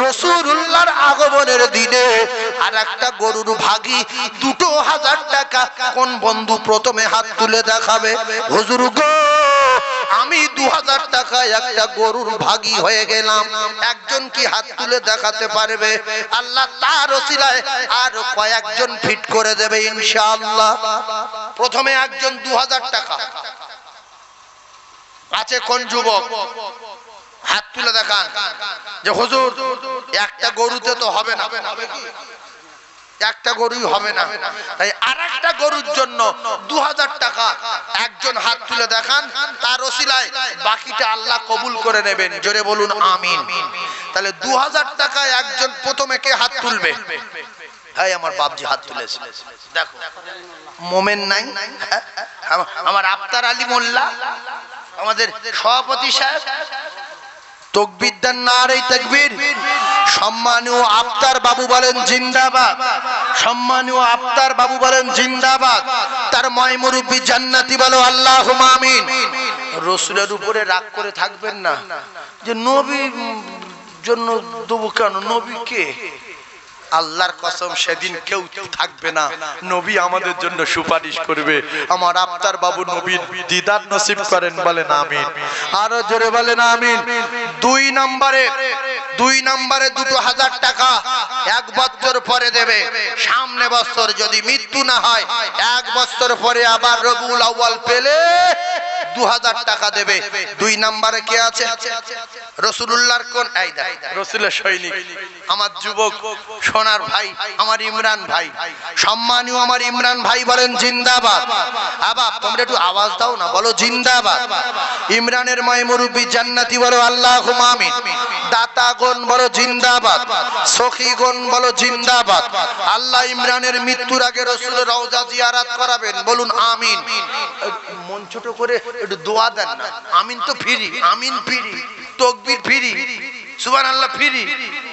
রাসূলুল্লাহর আগমনের দিনে আর একটা গরুর ভাগী 2000 টাকা কোন বন্ধু প্রথমে হাত তুলে দেখাবে? হুজুর গো আমি 2000 টাকায় একটা গরুর ভাগী হয়ে গেলাম, একজন কি হাত তুলে দেখাতে পারবে? আল্লাহ তার ওসিলায় আর কয়েকজন ফিট করে দেবে ইনশাআল্লাহ। প্রথমে একজন 2000 টাকা আছে, কোন যুবক হাত তুলে দেখান যে হুজুর একটা গরুতে তো হবে না, একটা গরুই হবে না, তাই আরেকটা গরুর জন্য 2000 টাকা একজন হাত তুলে দেখান, তার ওসিলায় বাকিটা আল্লাহ কবুল করে নেবেন। জোরে বলুন আমিন। তাহলে 2000 টাকায় একজন প্রথমে কে হাত তুলবে? হ্যাঁ আমার বাপজি হাত তুলেছে, দেখো মোমেন নাই, আমার আফতার আলী মোল্লা, আমাদের সভাপতি সাহেব তাকবীর দেন, নারে তাকবীর। সম্মানীয় আফতার বাবু বলেন জিন্দাবাদ, সম্মানীয় আফতার বাবু বলেন জিন্দাবাদ। তার ময় মুরব্বি জান্নাতি বলো আল্লাহুম্মা আমিন। রাসূলের উপরে রাগ করে থাকবেন না যে নবী জন্য দেবো কেন, নবী কে? আল্লাহর কসম সেদিন কেউ থাকবে না, নবী আমাদের জন্য সুপারিশ করবে। আমার আফতার বাবু নবীর দিদার নসিব করেন, বলেন আমিন। আরো জোরে বলেন আমিন। 2 নম্বরে 2000 টাকা 1 বছর পরে দেবে। সামনে বছর যদি মৃত্যু না হয় 1 বছর পরে আবার রবিউল আউয়াল পেলে 2000 টাকা দেবে। 2 নম্বরে কে আছে? রাসূলুল্লাহর কোন আইদা রাসূলের সৈনিক, আমার যুবক সোনার ভাই, আমার ইমরান ভাই। সম্মানীয় আমার ইমরান ভাই বলেন জিন্দাবাদ। আবা তোমরা একটু আওয়াজ দাও না, বলো জিন্দাবাদ। ইমরানের ময় মুরব্বি জান্নাতি বলো আল্লাহুম্মা আমিন। দাতাগণ বলো জিন্দাবাদ, সখীগণ বলো জিন্দাবাদ। আল্লাহ ইমরানের মৃত্যুর আগে রাসূলের রওজা জিয়ারত করাবেন, বলুন আমিন। মন ছোট করে একটু দোয়া দেন না, আমিন তো ফ্রি, আমিন ফ্রি, তাকবীর ফ্রি, সুবহানাল্লাহ ফ্রি,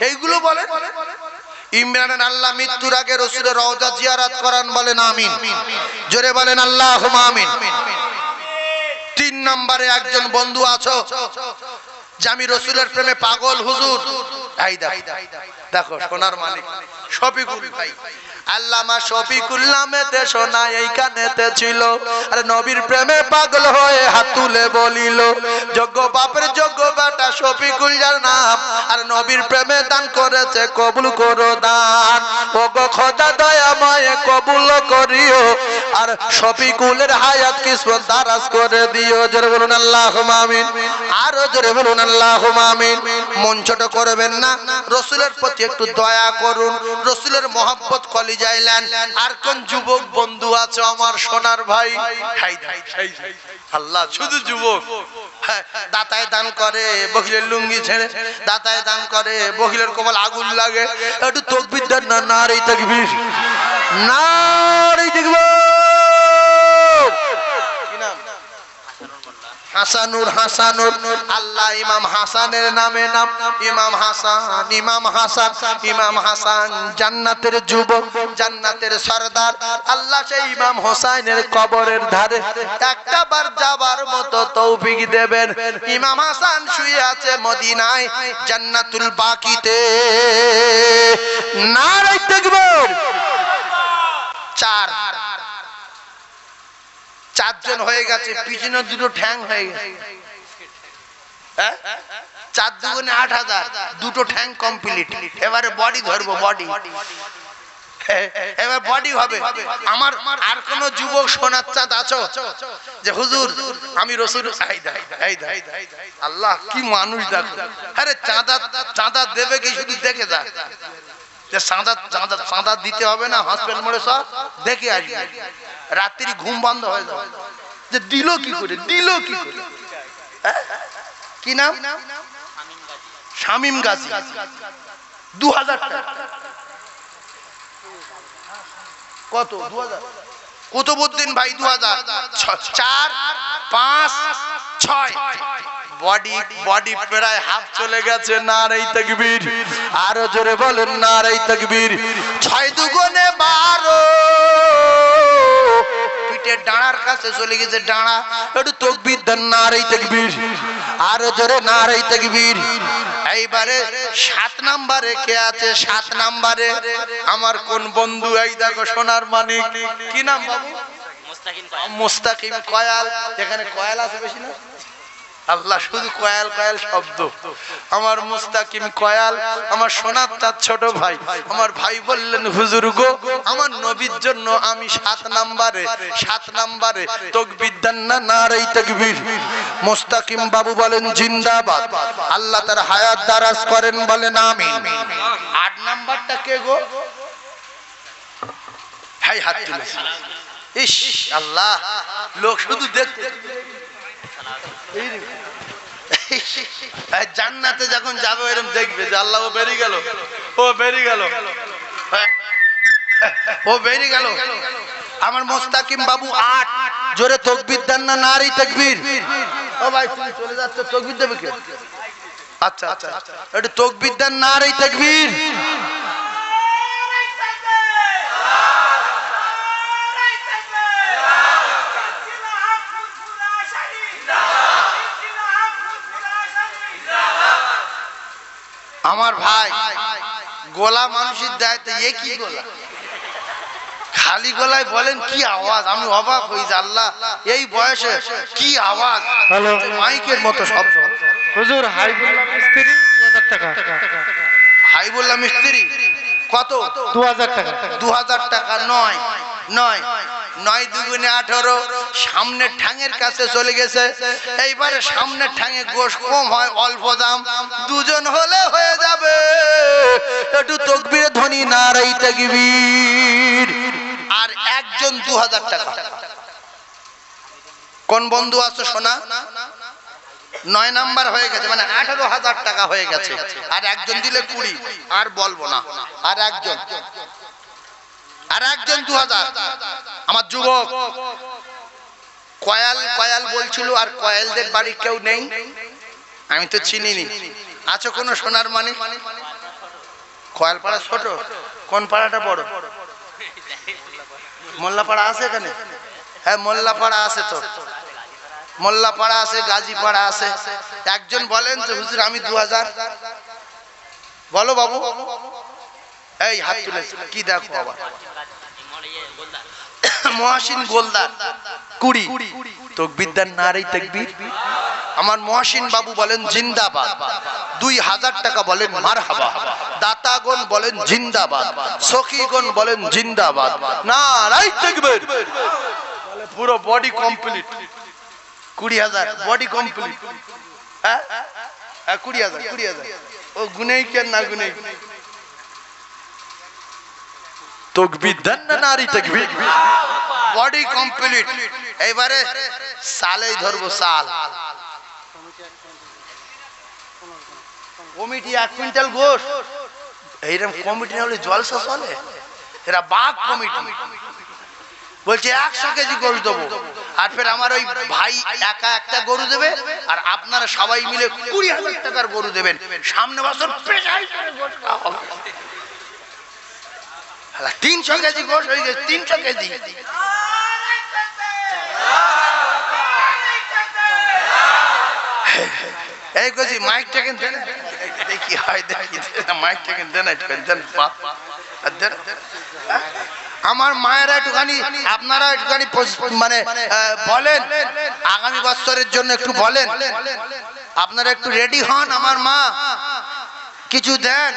এইগুলো বলে। ইমরানের আল্লাহ মৃত্যুর আগে রাসূলের রওজা জিয়ারত করান, বলেন আমিন। জোরে বলেন আল্লাহুম্মা আমিন। 3 নম্বরে একজন বন্ধু আছো যে আমি রাসূলের প্রেমে পাগল হুজুর, দেখো সোনার মালিক শফিকুল ভাই, আল্লামা শফিকুল নামেতে সোনা এইখানেতে ছিল, আর নবীর প্রেমে পাগল হয়ে হাত তুলে বলিল যোগ্য বাপের যোগ্য বেটা শফিকুল যার নাম, আর নবীর প্রেমে দান করেছে, কবুল করো দান। ওগো খোদা দয়াময় কবুল করিও, আর শফিকুলের হায়াত কিসমত দারাজ করে দিও। জোরে বলুন আল্লাহুম্মা আমিন। আরো জোরে বলুন আল্লাহুম্মা আমিন। মন ছোট করবেন না, রাসূলের প্রতি একটু দয়া করুন, রাসূলের মহব্বত কলিজায় নেন। আর কোন যুবক বন্ধু আছে আমার সোনার ভাই? আল্লাহ শুধু যুবক দাতায় দান করে, বকিলের লুঙ্গি ছেড়ে দাতায় দান করে, বকিলের কোমল আগুন লাগে। একটু তাকবীর দেন না, নারে তাকবীর, নারে তাকবীর। হাসানুর, হাসানুর আল্লাহ ইমাম হাসানের নামে নাম, ইমাম হাসান, ইমাম হাসান, ইমাম হাসান জান্নাতের যুবক, জান্নাতের সরদার। আল্লাহ সেই ইমাম হোসাইনের কবরের ধারে একটা বার যাবার মতো তৌফিক দেবেন। ইমাম হাসান শুয়ে আছে মদিনায় জান্নাতুল বাকিতে। নারে তাকবীর। 4 জন হয়ে গেছে, পিছনে 2টো ঠ্যাং হয়ে গেছে। 4 দুগুণে 8000, 2টো ঠ্যাং কমপ্লিট। এবারে বডি ধরবো, বডি, এবার বডি হবে। আমার আর কোন যুবক সোনার চাঁদ আছো যে হুজুর আমি রাসূল? আল্লাহ কি মানুষ দেখো। আরে চাঁদা দেবে কি, শুধু দেখে যা যে চাঁদা দিতে হবে না, হসপিটাল মোড়ে সব দেখে আসবে, রাত্রি ঘুম বন্ধ হয়ে যাবে যে দিল কি করে, দিল কি করে। কি নাম? শামীম গাজী। 2000 টাকা। কত? 2000। কুতুবউদ্দিন ভাই 2000। 4, 5, 6 বডি প্রায় হাফ চলে গেছে। নারে তাকবীর। আরো জোরে বলেন নারে তাকবীর। 6 দুগুণে 12, পিঠের ডাঁড়ার কাছে চলে গেছে ডাঁড়া। একটু তাকবীর দেন, নারে তাকবীর। আরো জোরে নারে তাকবীর। এইবারে 7 নম্বরে কে আছে? 7 নম্বরে আমার কোন বন্ধু? এই দেখো সোনার মানিক। কি নাম বাবু? মুস্তাকিম কয়াল। এখানে কয়াল আছে বেশি না? আল্লাহ, শুধু কয়াল কয়াল শব্দ। আমার মুস্তাকিম কয়াল, আমার সোনার তার ছোট ভাই। আমার ভাই বললেন, হুজুর গো, আমার নবীর জন্য আমি 7 নম্বরে তাকবীর দেন না? নারে তাকবীর। মুস্তাকিম বাবু বলেন জিন্দাবাদ। আল্লাহ তার হায়াত দারাজ করেন, বলেন আমিন। 8 নম্বরটা কে গো? হাই হাত তুলেছে। ইস আল্লাহ, লোক শুধু দেখতে। জান্নাতে যখন যাবে এরকম দেখবে যে আল্লাহ ও বেরিয়ে গেল, ও বেরিয়ে গেল, ও বেরিয়ে গেল। আমার মুস্তাকিম বাবু 8। জোরে তাকবীর দেন না? নারে তাকবীর। ও ভাই তুমি চলে যাচ্ছ, তাকবীর দেবে কে? আচ্ছা আচ্ছা, একটু তাকবীর দেন, নারে তাকবীর। আমার ভাই গোলা মানুষের দেয় তো এ কি গোলা? খালি গলায় বলেন কি আওয়াজ! আমি অবাক হই যে আল্লাহ, এই বয়সে কি আওয়াজ! মাইকের মতো শব্দ। হুজুর হাই বললাম মিস্ত্রি 2000 টাকা। হাই বললাম মিস্ত্রি কত? 2000 টাকা। 2000 টাকা নয়, 9 দুগুণে 18। সামনের ঠ্যাঙের কাছে চলে গেছে। এইবারে সামনের ঠ্যাঙে গোশ কম হয়, অল্প দাম, দুজন হলে হয়ে যাবে। একটু তাকবীরে ধ্বনি, নারে তাকবীর। আর একজন 2000 টাকা। কোন বন্ধু আছে সোনা? 9 নাম্বার হয়ে গেছে, মানে 18,000 টাকা হয়ে গেছে। আর একজন দিলে 20। আর বলবো না। আর একজন 2000। আমার যুবক কয়াল বলছিল, আর কয়ালদের বাড়ি কেউ নেই, আমি তো চিনিনি। আছো কোন সোনার মানিক? কয়ালপাড়া ছোট, কোন পাড়াটা বড়? মোল্লাপাড়া আছে এখানে? হ্যাঁ মোল্লাপাড়া আছে, তো মোল্লাপাড়া আছে, গাজীপাড়া আছে। একজন বলেন যে হুজুর আমি 2000। বলো বাবু। এই হাত তুলেছে কি? দেখো আবার মহসিন গোলদার 20। তাকবীর দেন, নারে তাকবীর। আমার মহসিন বাবু বলেন জিন্দাবাদ। 2000 টাকা বলেন মারহাবা। দাতাগণ বলেন জিন্দাবাদ, সখীগণ বলেন জিন্দাবাদ, নারে তাকবীর। পুরো বডি কমপ্লিট। 20,000 body complete. হ্যাঁ 20,000। ও গুনেই কেন না গুনেই? তাকবীর দেন না? নারে তাকবীর। Body complete. এইবারে সালেই ধরবো, সাল। কমিটি 1 কুইন্টাল গোশ। এইরকম কমিটি হলে জলসা চলে। এরা বাঘ কমিটি। বলছে 100 কেজি গোশ দেবো। আর ফের আমার ওই ভাই একা একটা গরু দেবে, আর আপনারা সবাই মিলে 20,000 টাকার গরু দেবেন। সামনে বছর পেশাই করে গোশ খাওয়া হবে। 300 কেজি গোশ হয়ে গেছে, 300 কেজি। এই কজি মাইকটাকে দেন, দেখি হয় দেখি। মাইকটাকে দেন, দেন। আমার মায়েরা একটুখানি, আপনারা একটুখানি মানে বলেন আগামী বছরের জন্য একটু বলেন। আপনারা একটু রেডি হন। আমার মা কিছু দেন,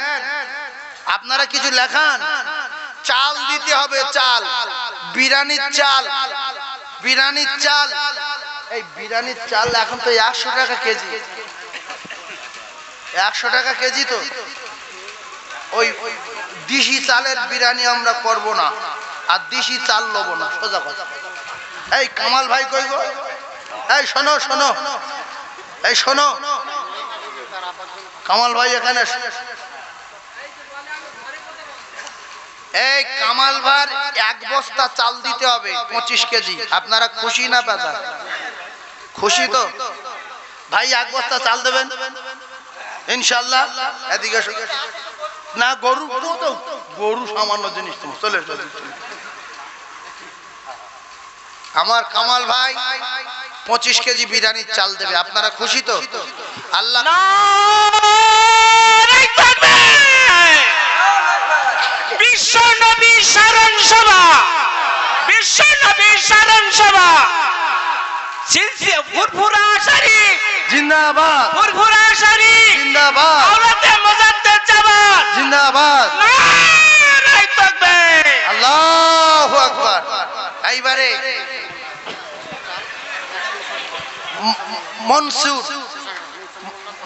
আপনারা কিছু লেখান। চাল দিতে হবে, চাল, বিরিয়ানির চাল, বিরিয়ানির চাল। এই বিরিয়ানির চাল এখন তো 100 টাকা কেজি। 100 টাকা কেজি। তো ওই দিশি চালের বিরিয়ানি আমরা করব না, আর দিশি চাল নেব না, সোজা কথা। এই কামাল ভাই কই গো? এই শোনো শোনো, এই শোনো, কামাল ভাই এখানে। এই কামাল ভাই 1 বস্তা চাল দিতে হবে, 25 কেজি। আপনারা খুশি না বেজা? খুশি তো ভাই? 1 বস্তা চাল দেবেন ইনশাআল্লাহ। এদিকে না, গরু তো গরু সামান্য জিনিস। তুমি চলে চলে। আমার কামাল ভাই 25 কেজি বিরিয়ানির চাল দেবে। আপনারা খুশি তো? আল্লাহ স্মরণ সভা, বিশ্ব নবীর স্মরণ সভা, সিলসিলা ফুরফুরা শরীফ জিন্দাবাদ, ফুরফুরা শরীফ জিন্দাবাদ, আওলাদে মুজাদ্দেদ জামাত জিন্দাবাদ, নারায়ে তাকবীর। আল্লাহু আকবার। এইবারে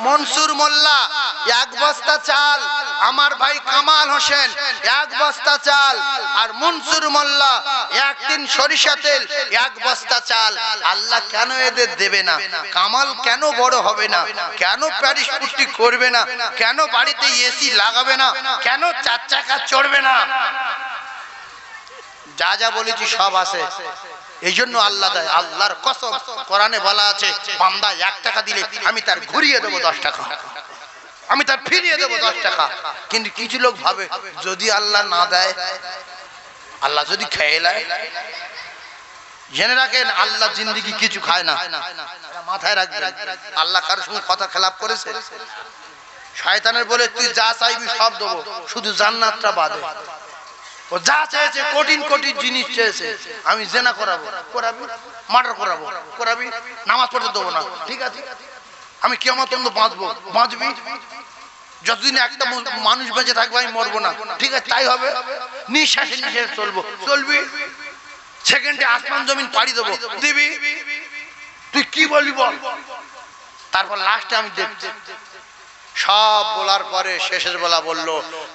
মনসুর মোল্লা এক বস্তা চাল, আমার ভাই কামাল হোসেন এক বস্তা চাল, আর মনসুর মোল্লা এক টিন সরিষা তেল এক বস্তা চাল। আল্লাহ কেন এদের দেবে না? কামাল কেন বড় হবে না? কেন প্যারিস পুষ্টি করবে না? কেন বাড়িতে এসি লাগাবে না? কেন চার চাকা চড়বে না? যা যা বলেছি সব আছে, এই জন্য আল্লাহ দেয়। আল্লাহর কসম, কোরআনে বলা আছে, বান্দা 1 টাকা দিলে আমি তার ঘুরিয়ে দেবো 10 টাকা, আমি তার ফিরিয়ে দেবো 10 টাকা। কিন্তু কিছু লোক ভাবে যদি আল্লাহ না দেয়, আল্লাহ যদি খেয়ে নেয়, জেনে রাখেন আল্লাহ জিন্দেগি কিছু খায় না, মাথায় রাখবেন। আল্লাহ কারোর সঙ্গে কথা খেলাপ করেছে? শয়তানের বলে তুই যা চাইবি সব দেবো, শুধু জান্নাতটা বাদে। ও যা চেয়েছে কঠিন কঠিন জিনিস চেয়েছে, আমি জেনা করাবো, করাবি, মার্ডার করাবো, করাবি, নামাজ পড়তে দেবো না, ঠিক আছে, আমি কিয়ামত পর্যন্ত বাঁচবো, বাঁচবি, যতদিন একটা মানুষ বেঁচে থাকবে আমি মরবো না, ঠিক আছে, তাই হবে, নিঃশ্বাসে নিঃশ্বাসে চলবো, চলবি, সেকেন্ডে আসমান জমিন পাড়ি দেবো, দিবি, তুই কি বলবি বল। তারপর লাস্টে আমি দেখছি সব বলার পরে শেষের বেলা বলল,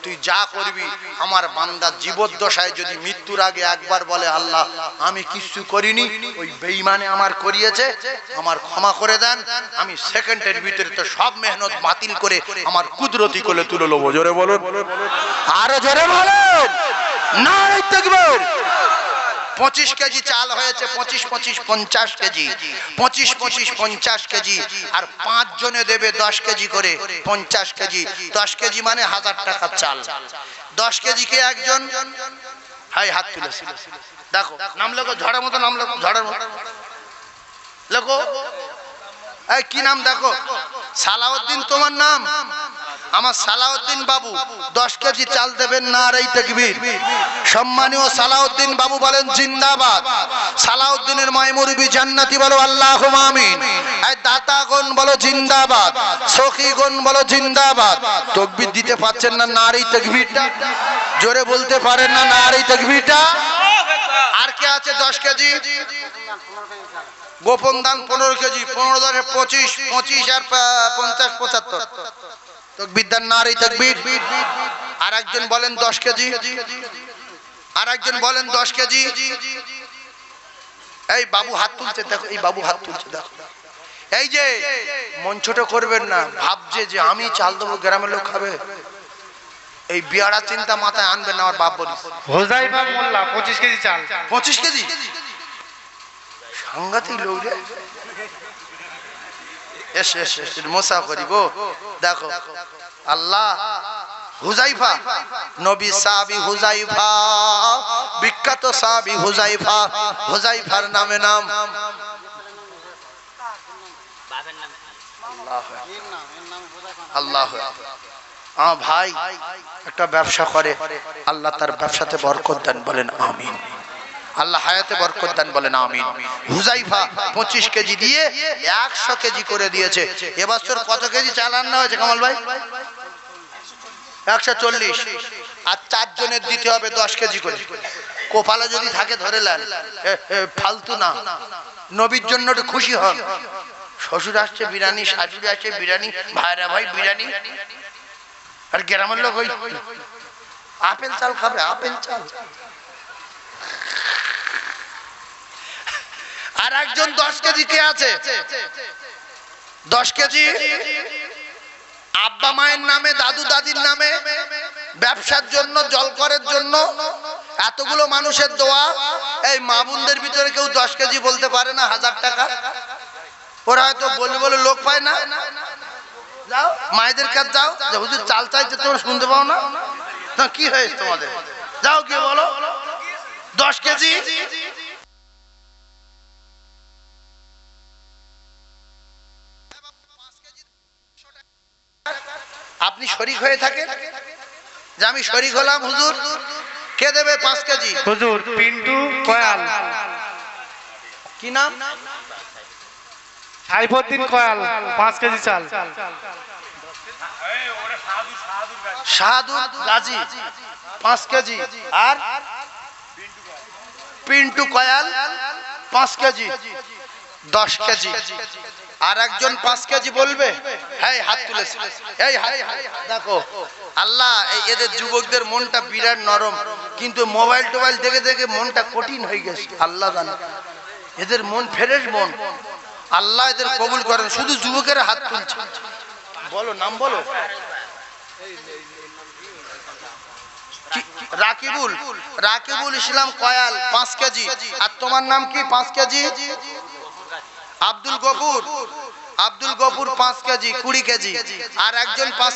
তুই যা করবি আমার বান্দা জীবদ্দশায় যদি মৃত্যুর আগে একবার বলে আল্লাহ আমি কিছু করিনি, ওই বেঈমানে আমার করিয়েছে, আমার ক্ষমা করে দেন, আমি সেকেন্ডের ভিতরে তো সব মেহনত বাতিল করে আমার কুদরতি কোলে তুলে নেবো। জোরে বলুন, আরো জোরে বলুন, নারায়ে তাকবীর। 25 কেজি চাল হয়েছে, 25 50 কেজি, 25 50 কেজি, আর 5 জনে দেবে 10 কেজি করে, 50 কেজি, 10 কেজি মানে 1000 টাকার চাল। 10 কেজি কে একজন, হাই হাত তুলেছিল, দেখো নাম লেখো, ঝড়ের মতো নাম লেখো, ঝড়ের মতো লেখো, এই কি নাম দেখো, সালাউদ্দিন তোমার নাম, আমার সালাউদ্দিন বাবু 10 কেজি চাল দেবেন, নারায়ে তাকবীর। সম্মানীয় সালাউদ্দিন বাবু বলেন জিন্দাবাদ। সালাউদ্দিনের মায়মুরবি জান্নাতি বলো আল্লাহুম্মা আমিন। এই দাতাগণ বলো জিন্দাবাদ, সখীগণ বলো জিন্দাবাদ। তাকবীর দিতে পারছেন না, নারায়ে তাকবীরটা জোরে বলতে পারেন না, নারায়ে তাকবীরটা। আর কে আছে 10 কেজি? গোপন দান 15 কেজি, 15 10 25, 25 আর 50 75, তাকবীর দান, নারায়ে তাকবীর। আর একজন বলেন 10 কেজি, আর একজন বলেন 10 কেজি। এই বাবু হাত তুলছে, দেখো এই বাবু হাত তুলছে, দেখো। এই যে মন ছোট করবেন না, ভাবছে যে আমি চাল দেবো গ্রামের লোক খাবে, এই বিয়ারা চিন্তা মাথায় আনবেন না। আমার বাপ বলি হোজাইফা মোল্লা 25 কেজি চাল, 25 কেজি, সাংঘাতিক লোক রে। এস এস এস মোসা করি গো, দেখো আল্লাহ। হুজাইফা, নবী সাহাবী হুজাইফা, বিখ্যাত সাহাবী হুজাইফা, হুজাইফার নামে নাম। আল্লাহ আমার ভাই একটা ব্যবসা করে, আল্লাহ তার ব্যবসাতে বরকত দেন, বলেন আমিন। আল্লাহ হায়াতে বরকত দান, বলেন আমিন। হুজাইফা 25 কেজি দিয়ে 100 কেজি করে দিয়েছে। এবছর কত কেজি চাল রান্না হয়েছে কামাল ভাই? 140। আর 4 জনের দিতে হবে 10 কেজি করে। কোপালে যদি থাকে ধরে নেন, ফালতু না, নবীর জন্য একটু খুশি হন। শ্বশুর আসছে বিরিয়ানি, শাশুড়ি আসছে বিরিয়ানি, ভাইরা ভাই বিরিয়ানি, আর গ্রামের লোক ওই আপেল চাল খাবে, আপেল চাল। আর একজন 10 কেজি কে আছে? 10 কেজি আব্বা মায়ের নামে, দাদু দাদির নামে, ব্যবসার জন্য, জলকরের জন্য, এতগুলো মানুষের দোয়া। এই মা বোনদের ভিতরে কেউ 10 কেজি বলতে পারে না 1000 টাকা? ওরা হয়তো বলে বলে লোক পায় না। যাও মায়েদের কাছে যাও, যে হুজুর চাল চাইছে, তোমরা শুনতে পাও না? কি হয়েছে তোমাদের? যাও গিয়ে বলো 10 কেজি। আপনি শরীক হয়ে থাকেন, যে আমি শরীক হলাম হুজুর, কে দেবে 5 কেজি? হুজুর পিন্টু কয়াল, কি নাম? সাইফুদ্দিন কয়াল, 5 কেজি চাল। শাহাদুর গাজী 5 কেজি। আর পিন্টু কয়াল 5 কেজি, 10 কেজি। আর একজন 5 কেজি বলবে? এই হাত তুলেছে, এই হাত দেখো। আল্লাহ এদের যুবকদের মনটা বিরাট নরম, কিন্তু মোবাইল টোবাইল দেখে দেখে মনটা কঠিন হয়ে গেছে। আল্লাহ জানে এদের মন ফ্রেশ মন, আল্লাহ এদের কবুল করেন। শুধু যুবকের হাত তুলছে। বলো নাম বলো। রাকিবুল, রাকিবুল ইসলাম কয়াল 5 কেজি। আর তোমার নাম কি? 5 KG. Abdul Gafur, Abdul Gafur 5 KG, 20 KG. আর একজন 5